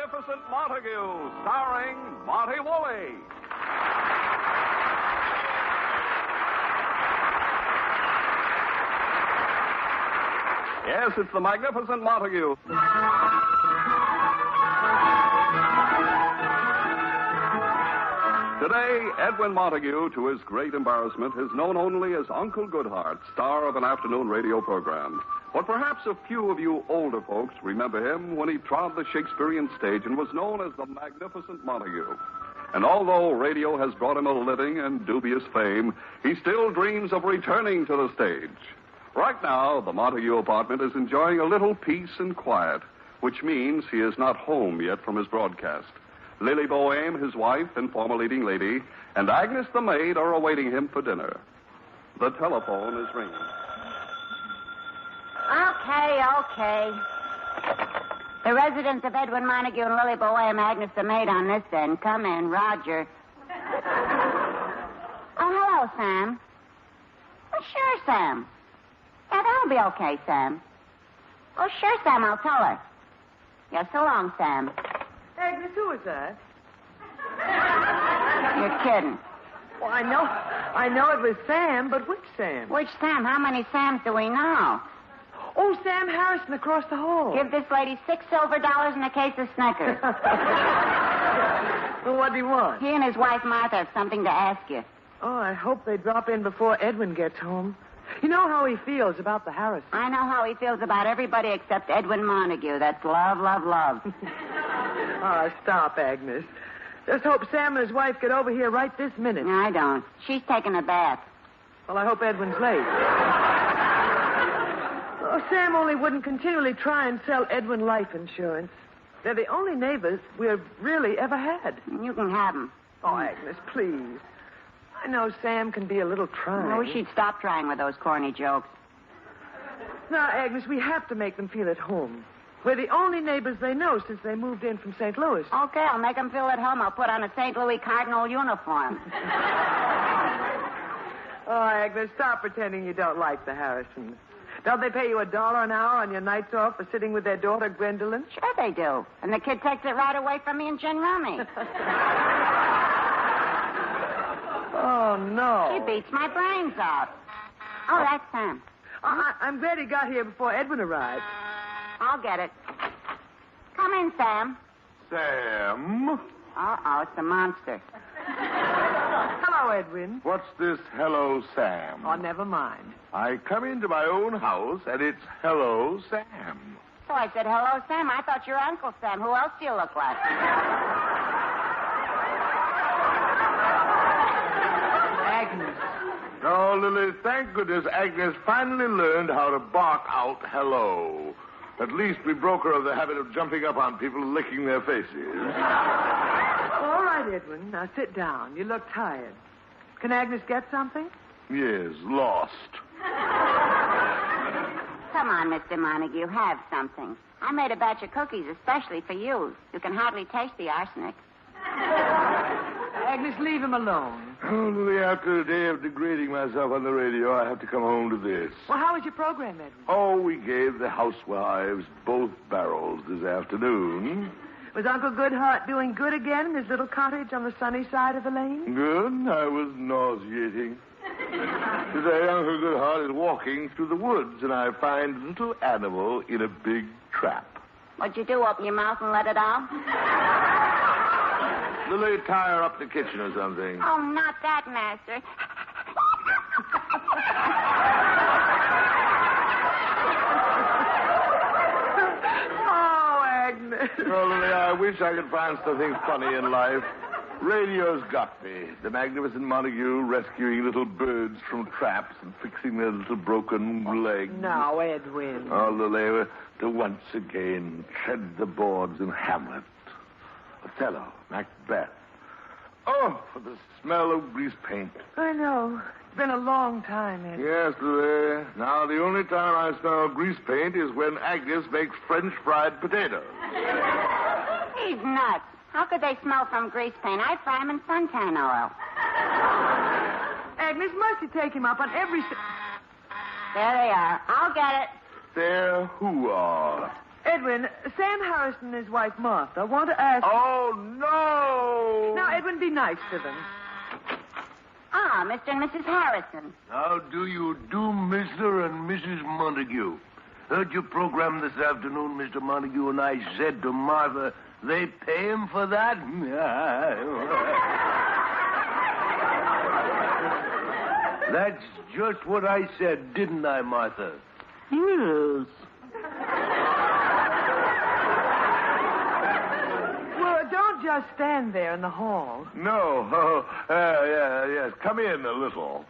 Magnificent Montague, starring Monty Woolley. Yes, it's the Magnificent Montague. Today, Edwin Montague, to his great embarrassment, is known only as Uncle Goodhart, star of an afternoon radio program. But perhaps a few of you older folks remember him when he trod the Shakespearean stage and was known as the Magnificent Montague. And although radio has brought him a living and dubious fame, he still dreams of returning to the stage. Right now, the Montague apartment is enjoying a little peace and quiet, which means he is not home yet from his broadcast. Lily Boheme, his wife and former leading lady, and Agnes the maid are awaiting him for dinner. The telephone is ringing. Okay. The residence of Edwin Montague and Lily Boheme, Agnes the maid on this end. Come in, Roger. Oh, hello, Sam. Well, sure, Sam. Yeah, that'll be okay, Sam. Oh, sure, Sam, I'll tell her. Yeah, so long, Sam. Agnes, who is that? You're kidding. Well, I know it was Sam, but which Sam? Which Sam? How many Sams do we know? Oh, Sam Harrison across the hall. Give this lady $6 silver and a case of Snickers. Well, what do you want? He and his wife, Martha, have something to ask you. Oh, I hope they drop in before Edwin gets home. You know how he feels about the Harrison. I know how he feels about everybody except Edwin Montague. That's love, love, love. Oh, stop, Agnes. Just hope Sam and his wife get over here right this minute. No, I don't. She's taking a bath. Well, I hope Edwin's late. Oh, Sam only wouldn't continually try and sell Edwin life insurance. They're the only neighbors we've really ever had. You can have them. Oh, Agnes, please. I know Sam can be a little trying. I wish she'd stop trying with those corny jokes. Now, Agnes, we have to make them feel at home. We're the only neighbors they know since they moved in from St. Louis. Okay, I'll make them feel at home. I'll put on a St. Louis Cardinal uniform. Oh, Agnes, stop pretending you don't like the Harrisons. Don't they pay you $1 an hour on your nights off for sitting with their daughter, Gwendolyn? Sure they do. And the kid takes it right away from me and gin rummy. Oh, no. She beats my brains out. Oh, that's Sam. I'm glad he got here before Edwin arrived. I'll get it. Come in, Sam. Sam? Uh-oh, it's the monster. Hello, Edwin. What's this hello, Sam? Oh, never mind. I come into my own house, and it's hello, Sam. So I said, hello, Sam. I thought you were Uncle Sam. Who else do you look like? Agnes. Oh, Lily, thank goodness Agnes finally learned how to bark out hello. At least we broke her of the habit of jumping up on people and licking their faces. All right, Edwin. Now sit down. You look tired. Can Agnes get something? Yes, lost. Come on, Mr. Montague. Have something. I made a batch of cookies especially for you. You can hardly taste the arsenic. Agnes, leave him alone. Oh, Lily, after a day of degrading myself on the radio, I have to come home to this. Well, how was your program, Edwin? Oh, we gave the housewives both barrels this afternoon. Was Uncle Goodhart doing good again in his little cottage on the sunny side of the lane? Good? I was nauseating. Today, Uncle Goodhart is walking through the woods, and I find a little animal in a big trap. What'd you do, open your mouth and let it out? Lily, tie her up the kitchen or something. Oh, not that, Master. Oh, Agnes. Oh, Lily, I wish I could find something funny in life. Radio's got me. The Magnificent Montague rescuing little birds from traps and fixing their little broken legs. Now, Edwin. Oh, Lily, to once again tread the boards in Hamlet. Othello, Macbeth. Oh, for the smell of grease paint. I know. It's been a long time, Edwin. Yes, Lily. Now, the only time I smell grease paint is when Agnes makes French fried potatoes. He's nuts. How could they smell from grease paint? I fry him in suntan oil. Agnes, must you take him up on every... There they are. I'll get it. There who are? Edwin, Sam Harrison and his wife, Martha, want to ask... Oh, no! Now, Edwin, be nice to them. Ah, Mr. and Mrs. Harrison. How do you do, Mr. and Mrs. Montague? Heard your program this afternoon, Mr. Montague, and I said to Martha, they pay him for that? That's just what I said, didn't I, Martha? Yes. Well, don't just stand there in the hall. No. Oh, yes. Come in a little.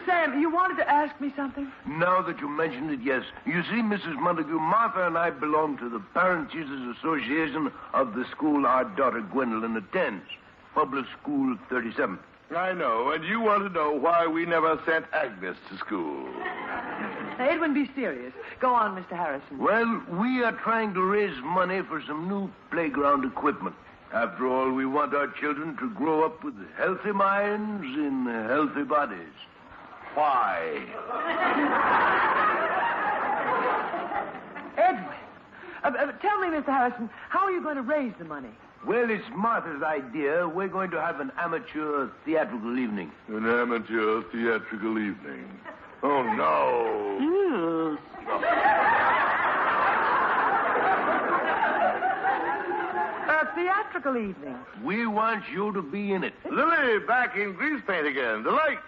Sam, you wanted to ask me something? Now that you mention it, yes. You see, Mrs. Montague, Martha and I belong to the Parent Teachers Association of the school our daughter Gwendolyn attends. Public School 37. I know, and you want to know why we never sent Agnes to school. Now, Edwin, be serious. Go on, Mr. Harrison. Well, we are trying to raise money for some new playground equipment. After all, we want our children to grow up with healthy minds in healthy bodies. Why? Edwin, tell me, Mr. Harrison, how are you going to raise the money? Well, it's Martha's idea. We're going to have an amateur theatrical evening. An amateur theatrical evening. Oh, no. A theatrical evening. We want you to be in it. Lily, back in grease paint again. The lights,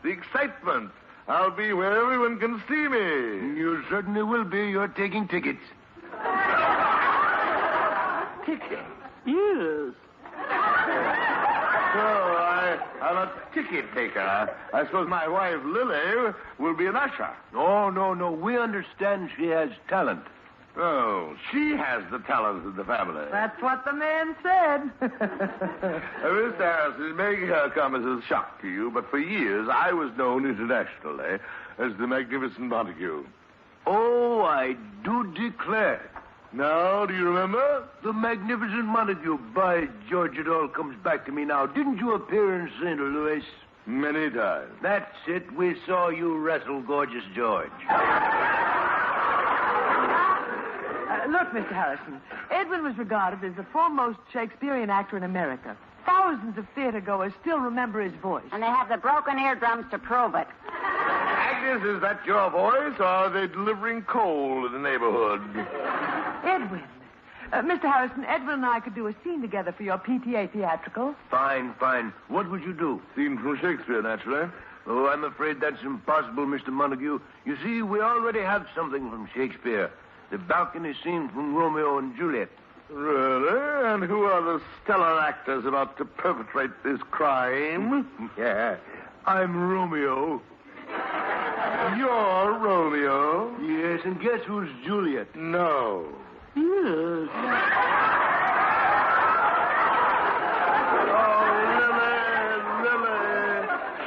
the excitement. I'll be where everyone can see me. You certainly will be. You're taking tickets. Ticket. Yes. So I'm a ticket taker. I suppose my wife, Lily, will be an usher. Oh, no. We understand she has talent. Oh, she has the talent of the family. That's what the man said. Mr. Harrison, it may come as a shock to you, but for years I was known internationally as the Magnificent Montague. Oh, I do declare. Now, do you remember? The Magnificent Montague. By George, it all comes back to me now. Didn't you appear in St. Louis? Many times. That's it. We saw you wrestle Gorgeous George. Look, Mr. Harrison, Edwin was regarded as the foremost Shakespearean actor in America. Thousands of theatergoers still remember his voice. And they have the broken eardrums to prove it. Agnes, is that your voice, or are they delivering coal in the neighborhood? Edwin. Mr. Harrison, Edwin and I could do a scene together for your PTA theatrical. Fine. What would you do? Scene from Shakespeare, naturally. Oh, I'm afraid that's impossible, Mr. Montague. You see, we already have something from Shakespeare. The balcony scene from Romeo and Juliet. Really? And who are the stellar actors about to perpetrate this crime? Yeah, I'm Romeo. You're Romeo? Yes, and guess who's Juliet? No. Yes. Lily.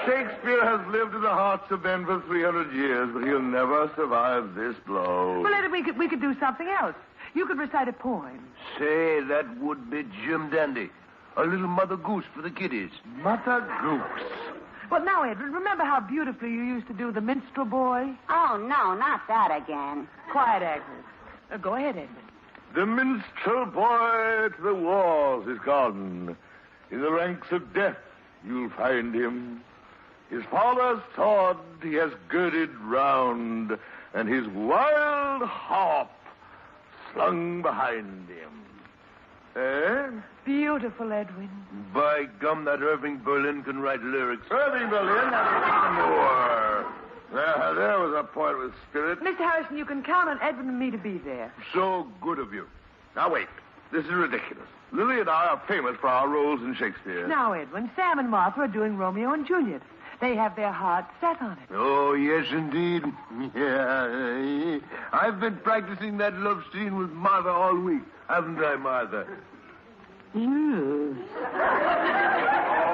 Shakespeare has lived in the hearts of men for 300 years, but he'll never survive this blow. Well, Edwin, we could do something else. You could recite a poem. Say, that would be Jim Dandy. A little Mother Goose for the kiddies. Mother Goose. Well, now, Edwin, remember how beautifully you used to do The Minstrel Boy? Oh, no, not that again. Quiet, Agnes. Go ahead, Edwin. The minstrel boy to the wars is gone. In the ranks of death you'll find him. His father's sword he has girded round, and his wild harp slung behind him. Eh? Beautiful, Edwin. By gum, that Irving Berlin can write lyrics. Irving Berlin, more. There was a point with spirit. Mr. Harrison, you can count on Edwin and me to be there. So good of you. Now, wait. This is ridiculous. Lily and I are famous for our roles in Shakespeare. Now, Edwin, Sam and Martha are doing Romeo and Juliet. They have their hearts set on it. Oh, yes, indeed. Yeah. I've been practicing that love scene with Martha all week. Haven't I, Martha? Yes.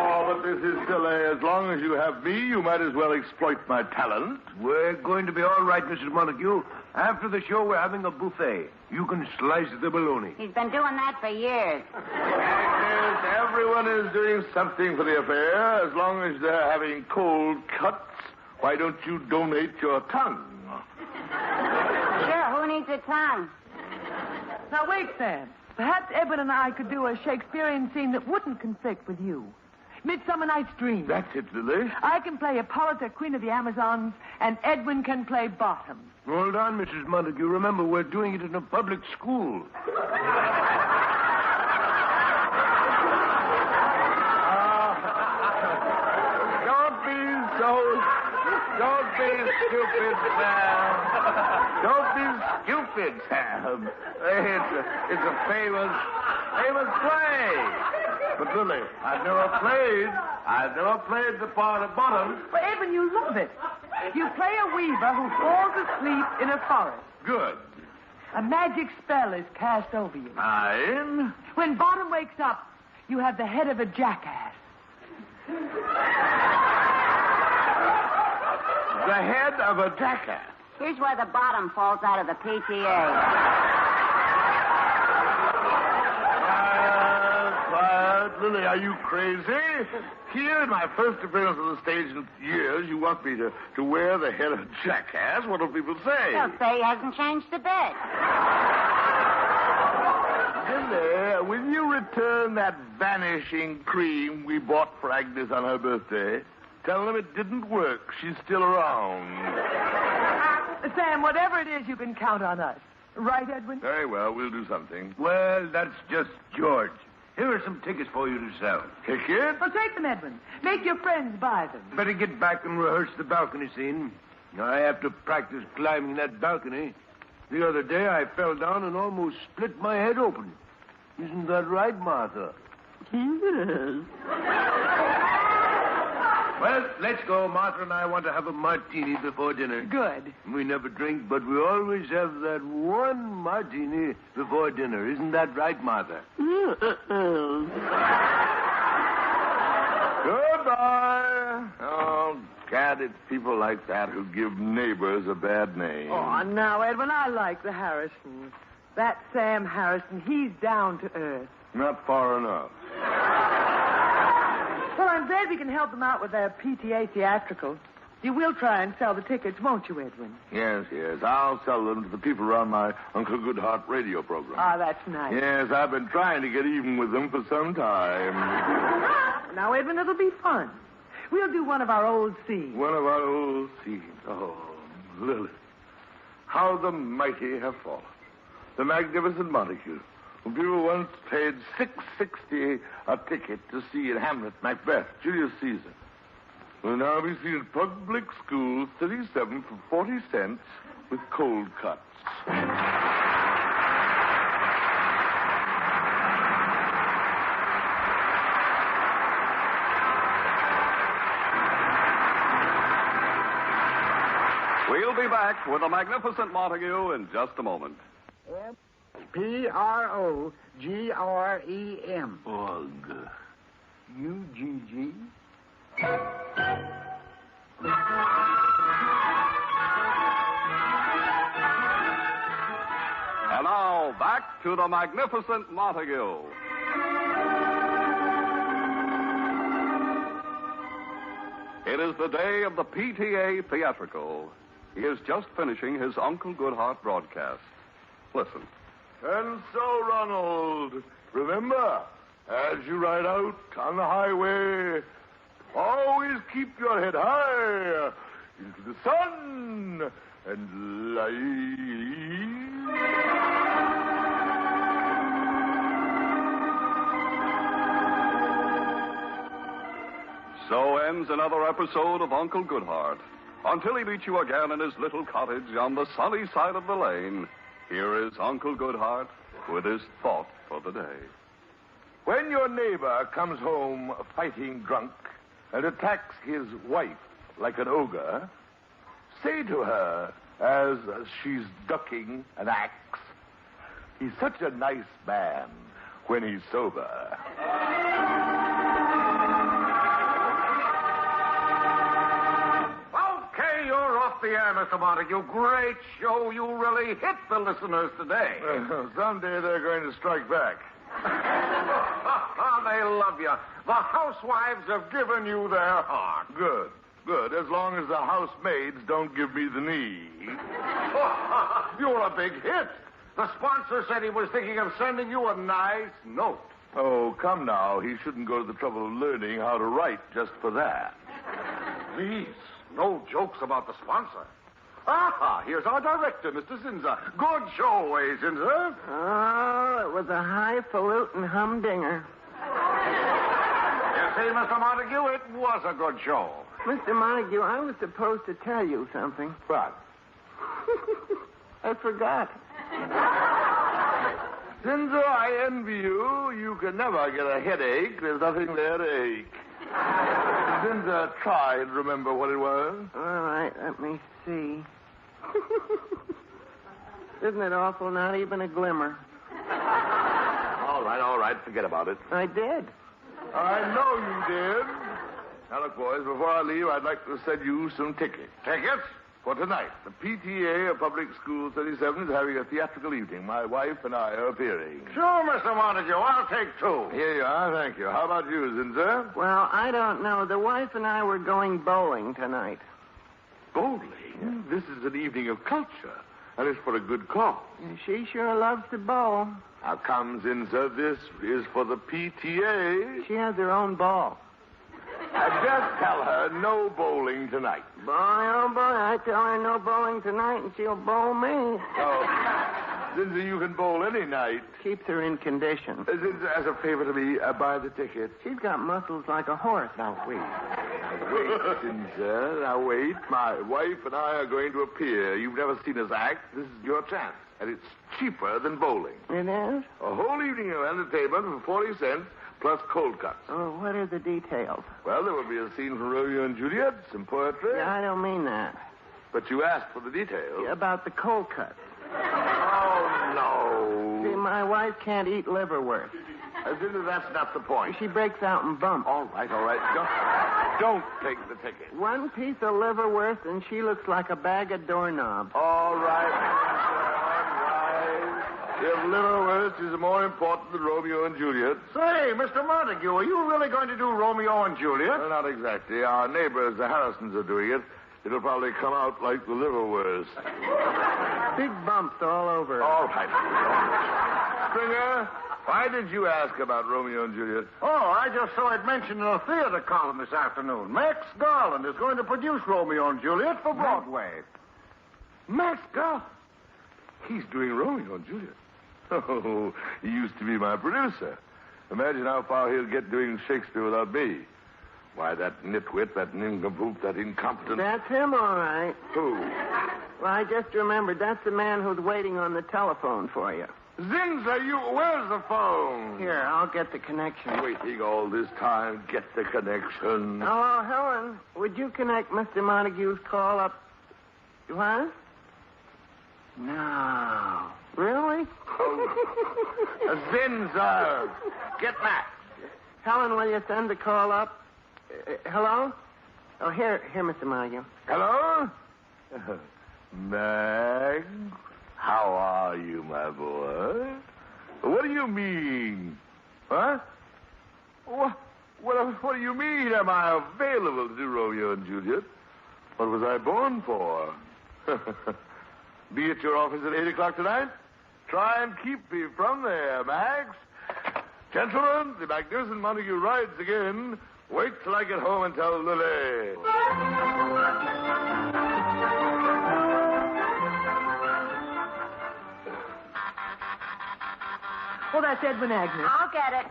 Oh, but this is silly. As long as you have me, you might as well exploit my talent. We're going to be all right, Mrs. Montague. After the show, we're having a buffet. You can slice the bologna. He's been doing that for years. Agnes, everyone is doing something for the affair. As long as they're having cold cuts, why don't you donate your tongue? your tongue. Now, wait, Sam. Perhaps Edwin and I could do a Shakespearean scene that wouldn't conflict with you. Midsummer Night's Dream. That's it, Lily. I can play Hippolyta, Queen of the Amazons, and Edwin can play Bottom. Hold on, Mrs. Montague. Remember, we're doing it in a public school. Don't be stupid, Sam. Don't be stupid, Sam. It's a famous play. But Lily, I've never played the part of Bottom. But, Edwin, you love it. You play a weaver who falls asleep in a forest. Good. A magic spell is cast over you. Fine. When Bottom wakes up, you have the head of a jackass. The head of a jackass. Here's where the bottom falls out of the PTA. Quiet. Lily, are you crazy? Here in my first appearance on the stage in years, you want me to wear the head of a jackass? What will people say? They'll say he hasn't changed a bit. Lily, will you return that vanishing cream we bought for Agnes on her birthday? Tell them it didn't work. She's still around. Sam, whatever it is, you can count on us. Right, Edwin? Very well, we'll do something. Well, that's just George. Here are some tickets for you to sell. Tickets? Well, take them, Edwin. Make your friends buy them. Better get back and rehearse the balcony scene. I have to practice climbing that balcony. The other day, I fell down and almost split my head open. Isn't that right, Martha? Yes. Well, let's go. Martha and I want to have a martini before dinner. Good. We never drink, but we always have that one martini before dinner. Isn't that right, Martha? Goodbye. Oh, Gad, it's people like that who give neighbors a bad name. Oh, now, Edwin, I like the Harrisons. That Sam Harrison, he's down to earth. Not far enough. Well, I'm glad we can help them out with their PTA theatrical. You will try and sell the tickets, won't you, Edwin? Yes. I'll sell them to the people around my Uncle Goodhart radio program. Ah, that's nice. Yes, I've been trying to get even with them for some time. Now, Edwin, it'll be fun. We'll do one of our old scenes. One of our old scenes. Oh, Lily. How the mighty have fallen. The Magnificent Montague, whom people once paid $6.60 a ticket to see in Hamlet, Macbeth, Julius Caesar, will now be seen at public schools, 37 for 40 cents with cold cuts. We'll be back with the Magnificent Montague in just a moment. P-R-O-G-R-E-M. Ugh. U-G-G. And now, back to the Magnificent Montague. It is the day of the PTA theatrical. He is just finishing his Uncle Goodhart broadcast. Listen. And so, Ronald, remember, as you ride out on the highway, always keep your head high into the sun and light. So ends another episode of Uncle Goodhart. Until he meets you again in his little cottage on the sunny side of the lane, here is Uncle Goodhart with his thought for the day. When your neighbor comes home fighting drunk and attacks his wife like an ogre, say to her as she's ducking an axe, he's such a nice man when he's sober. Okay, you're off the air, Mr. Montague. Great show. You really hit the listeners today. Someday they're going to strike back. They love you. The housewives have given you their heart. Good. Good, as long as the housemaids don't give me the knee. You're a big hit. The sponsor said he was thinking of sending you a nice note. Oh, come now. He shouldn't go to the trouble of learning how to write just for that. Please, no jokes about the sponsor. Ah, here's our director, Mr. Zinzer. Good show, Zinzer? Oh, it was a highfalutin humdinger. You see, Mr. Montague, it was a good show. Mr. Montague, I was supposed to tell you something. What? I forgot. Zinzer, I envy you. You can never get a headache. There's nothing there to ache. Zinzer, try and remember what it was. All right, let me see. Isn't it awful? Not even a glimmer. All right. Forget about it. I did. I know you did. Now, look, boys, before I leave, I'd like to send you some tickets. Tickets? For tonight, the PTA of Public School 37 is having a theatrical evening. My wife and I are appearing. Sure, Mr. Montague. I'll take 2. Here you are. Thank you. How about you, Zinzer? Well, I don't know. The wife and I were going bowling tonight. Bowling? This is an evening of culture, and it's for a good cause. She sure loves to bowl. How come, Zinzer? This is for the PTA. She has her own ball. Just tell her no bowling tonight. Boy, oh boy, I tell her no bowling tonight and she'll bowl me. Oh, Zinzer, you can bowl any night. Keeps her in condition. Zinzer, as a favor to me, buy the ticket. She's got muscles like a horse. Now, wait, Zinzer. Now, wait. My wife and I are going to appear. You've never seen us act. This is your chance. And it's cheaper than bowling. It is? A whole evening of entertainment for 40 cents, plus cold cuts. Oh, what are the details? Well, there will be a scene from Romeo and Juliet, some poetry. Yeah, I don't mean that. But you asked for the details. Yeah, about the cold cuts. Oh, no. See, my wife can't eat liverwurst. Zinzer, that's not the point. She breaks out in bumps. All right. Don't take the ticket. One piece of liverwurst and she looks like a bag of doorknobs. All right. If liverwurst is more important than Romeo and Juliet. Say, Mr. Montague, are you really going to do Romeo and Juliet? Well, not exactly. Our neighbors, the Harrisons, are doing it. It'll probably come out like the liverwurst. Big bumps all over. All right. Springer, why did you ask about Romeo and Juliet? Oh, I just saw it mentioned in a theater column this afternoon. Max Garland is going to produce Romeo and Juliet for Broadway. Max Garland? He's doing Romeo and Juliet. Oh, he used to be my producer. Imagine how far he'll get doing Shakespeare without me. Why, that nitwit, that nincompoop, that incompetent... That's him, all right. Who? Well, I just remembered that's the man who's waiting on the telephone for you. Zinzer, where's the phone? Here, I'll get the connection. Waiting all this time, get the connection. Oh, Helen, would you connect Mr. Montague's call up? What? No. Really? Zinzer, get Max. Helen, will you send the call up? Hello? Oh, here, Mr. Montague. Hello? Max, how are you, my boy? What do you mean? Huh? What do you mean? Am I available to do Romeo and Juliet? What was I born for? Be at your office at 8 o'clock tonight? Try and keep me from there, Max. Gentlemen, the Magnificent Montague rides again. Wait till I get home and tell Lily. Oh, that's Edwin, Agnes. I'll get it.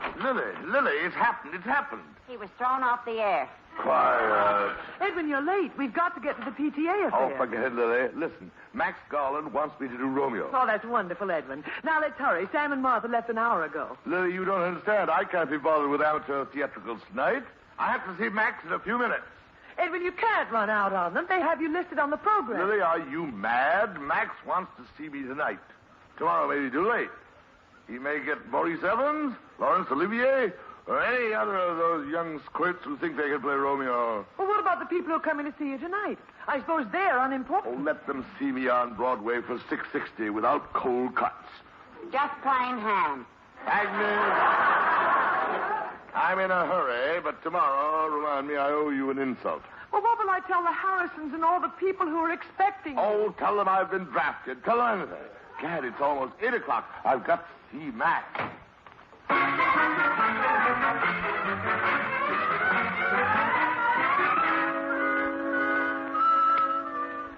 Lily, it's happened. He was thrown off the air. Quiet. Edwin, you're late. We've got to get to the PTA affair. Oh, forget it, Lily. Listen, Max Garland wants me to do Romeo. Oh, that's wonderful, Edwin. Now, let's hurry. Sam and Martha left an hour ago. Lily, you don't understand. I can't be bothered with amateur theatricals tonight. I have to see Max in a few minutes. Edwin, you can't run out on them. They have you listed on the program. Lily, are you mad? Max wants to see me tonight. Tomorrow may be too late. He may get Maurice Evans, Laurence Olivier, or any other of those young squirts who think they can play Romeo. Well, what about the people who are coming to see you tonight? I suppose they're unimportant. Oh, let them see me on Broadway for $6.60 without cold cuts. Just plain ham. Agnes, I'm in a hurry, but tomorrow, remind me, I owe you an insult. Oh, Oh, what will I tell the Harrisons and all the people who are expecting me? Oh, tell them I've been drafted. Tell them anything. Gad, it's almost 8 o'clock. I've got to see Max.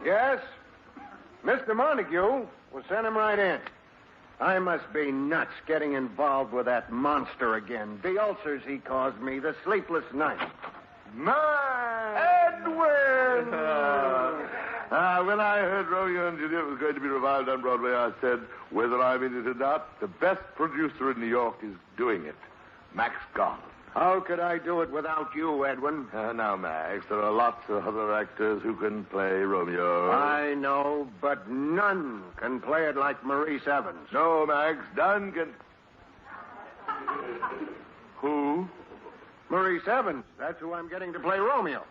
Yes? Mr. Montague? Well, send him right in. I must be nuts getting involved with that monster again. The ulcers he caused me, the sleepless nights. Edwin! When I heard Romeo and Juliet was going to be revived on Broadway, I said, whether I'm in it or not, the best producer in New York is doing it. Max Garland. How could I do it without you, Edwin? Now, Max, there are lots of other actors who can play Romeo. I know, but none can play it like Maurice Evans. No, Max, none can... Who? Maurice Evans. That's who I'm getting to play Romeo.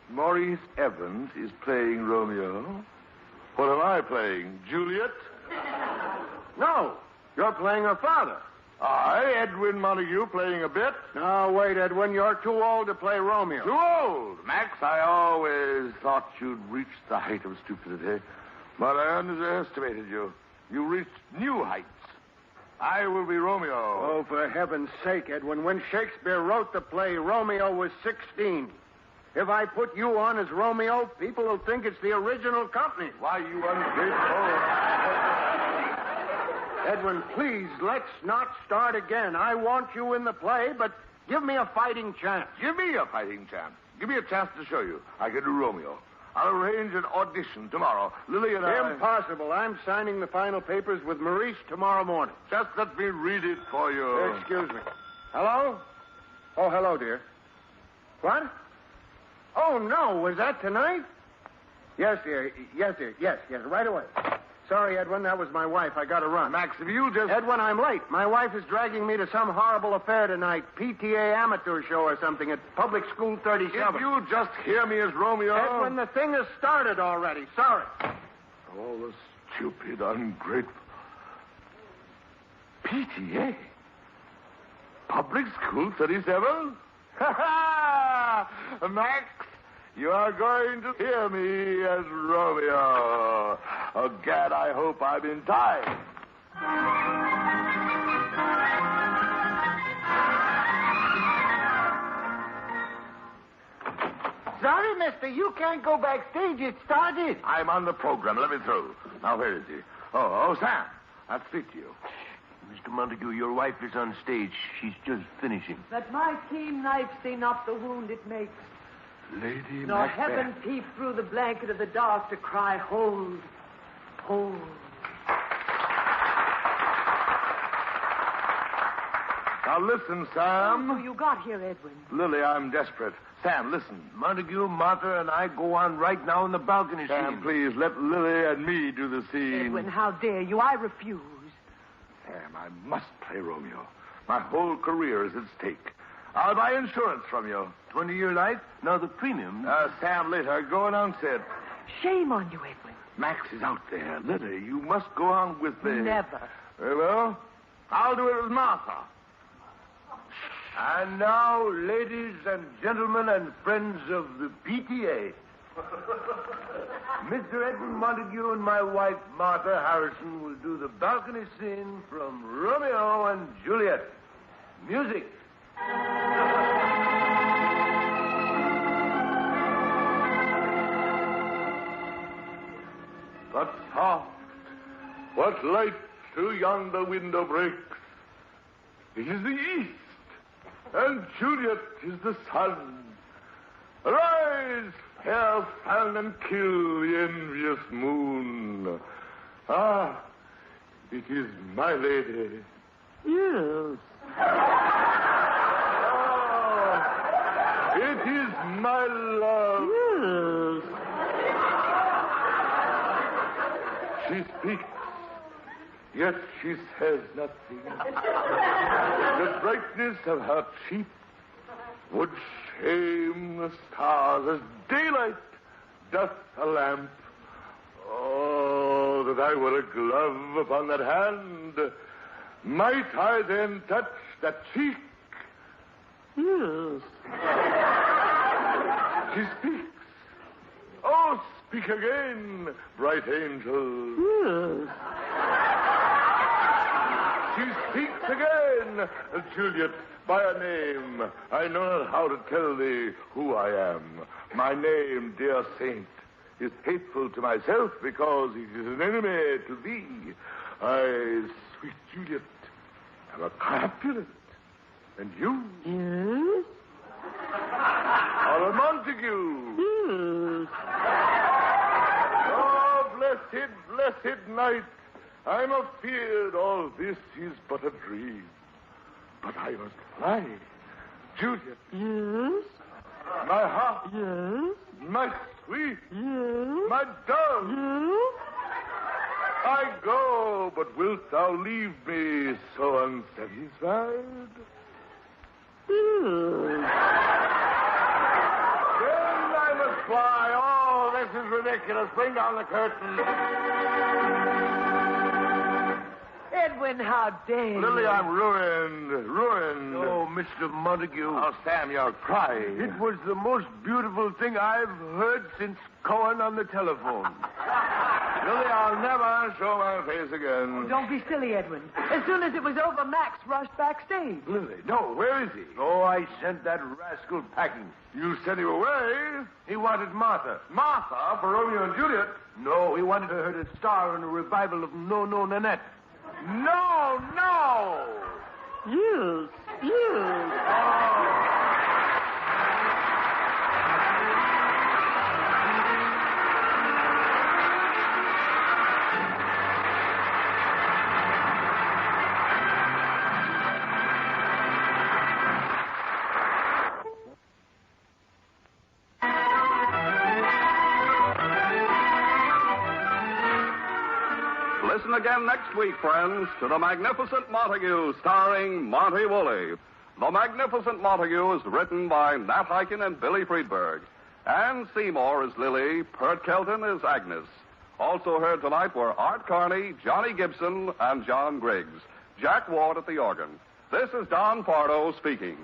Maurice Evans is playing Romeo. What am I playing? Juliet? No, you're playing her father. I, Edwin Montague, playing a bit. No, wait, Edwin. You're too old to play Romeo. Too old? Max, I always thought you'd reached the height of stupidity. But I underestimated you. You reached new heights. I will be Romeo. Oh, for heaven's sake, Edwin. When Shakespeare wrote the play, Romeo was 16. If I put you on as Romeo, people will think it's the original company. Why, you ungrateful... Edwin, please, let's not start again. I want you in the play, but give me a fighting chance. Give me a fighting chance. Give me a chance to show you. I can do Romeo. I'll arrange an audition tomorrow. Lily and I... Impossible. I'm signing the final papers with Maurice tomorrow morning. Just let me read it for you. Excuse me. Hello? Oh, hello, dear. What? Oh, no. Was that tonight? Yes, dear. Yes, dear. Yes, right away. Sorry, Edwin, that was my wife. I gotta run. Max, if you just... Edwin, I'm late. My wife is dragging me to some horrible affair tonight. PTA amateur show or something at Public School 37. If you just hear me as Romeo... Edwin, the thing has started already. Sorry. Oh, the stupid, ungrateful... PTA? Public School 37? Ha-ha! Max, you are going to hear me as Romeo. Oh, Gad, I hope I'm in time. Sorry, mister, you can't go backstage. It started. I'm on the program. Let me through. Now, where is he? Oh, Sam. I'll speak to you. Mr. Montague, your wife is on stage. She's just finishing. Let my keen knife see not the wound it makes. Lady Nor Macbeth. heaven peep through the blanket of the dark to cry, hold, hold. Now, listen, Sam. Who you got here, Edwin? Lily, I'm desperate. Sam, listen. Montague, Martha, and I go on right now in the balcony Sam, scene. please, let Lily and me do the scene. Edwin, how dare you? I refuse. Sam, I must play Romeo. My whole career is at stake. I'll buy insurance from you. 20-year life? Now the premium. Sam, later. Go announce it. Shame on you, Edwin. Max is out there. Lily, you must go on with me. Never. Very well. I'll do it with Martha. And now, ladies and gentlemen and friends of the PTA, Mr. Edwin Montague and my wife, Martha Harrison, will do the balcony scene from Romeo and Juliet. Music. But soft, what light through yonder window breaks? It is the east, and Juliet is the sun. Arise, fair sun, and kill the envious moon. Ah, it is my lady. Yes. It is my love. Yes. She speaks, yet she says nothing. The brightness of her cheek would shame the stars as daylight doth a lamp. Oh, that I were a glove upon that hand. Might I then touch that cheek? Yes. She speaks, Oh, speak again, bright angel. She speaks again. Juliet, by a name. I know not how to tell thee who I am. My name, dear saint, is hateful to myself because it is an enemy to thee. I, sweet Juliet, am a Capulet. And you? Yes? Are a Montague. Yes. Oh, blessed night. I'm afeard all this is but a dream. But I must fly. Juliet. Yes? My heart. Yes? My sweet. Yes? My dove. Yes? I go, but wilt thou leave me so unsatisfied? Yes. Then I must fly. Oh, this is ridiculous. Bring down the curtain. Edwin, how dare you? Lily, I'm ruined. Oh, Mr. Montague. Oh, Sam, you're crying. It was the most beautiful thing I've heard since Cohen on the telephone. Lily, I'll never show my face again. Don't be silly, Edwin. As soon as it was over, Max rushed backstage. Lily, no, where is he? Oh, I sent that rascal packing. You sent him away? He wanted Martha. Martha, for Romeo and Juliet? No, he wanted her to star in a revival of No, No, Nanette. No! Yes. Listen again next week, friends, to The Magnificent Montague, starring Monty Woolley. The Magnificent Montague is written by Nat Hiken and Billy Friedberg. Anne Seymour is Lily, Pert Kelton is Agnes. Also heard tonight were Art Carney, Johnny Gibson, and John Griggs. Jack Ward at the organ. This is Don Pardo speaking.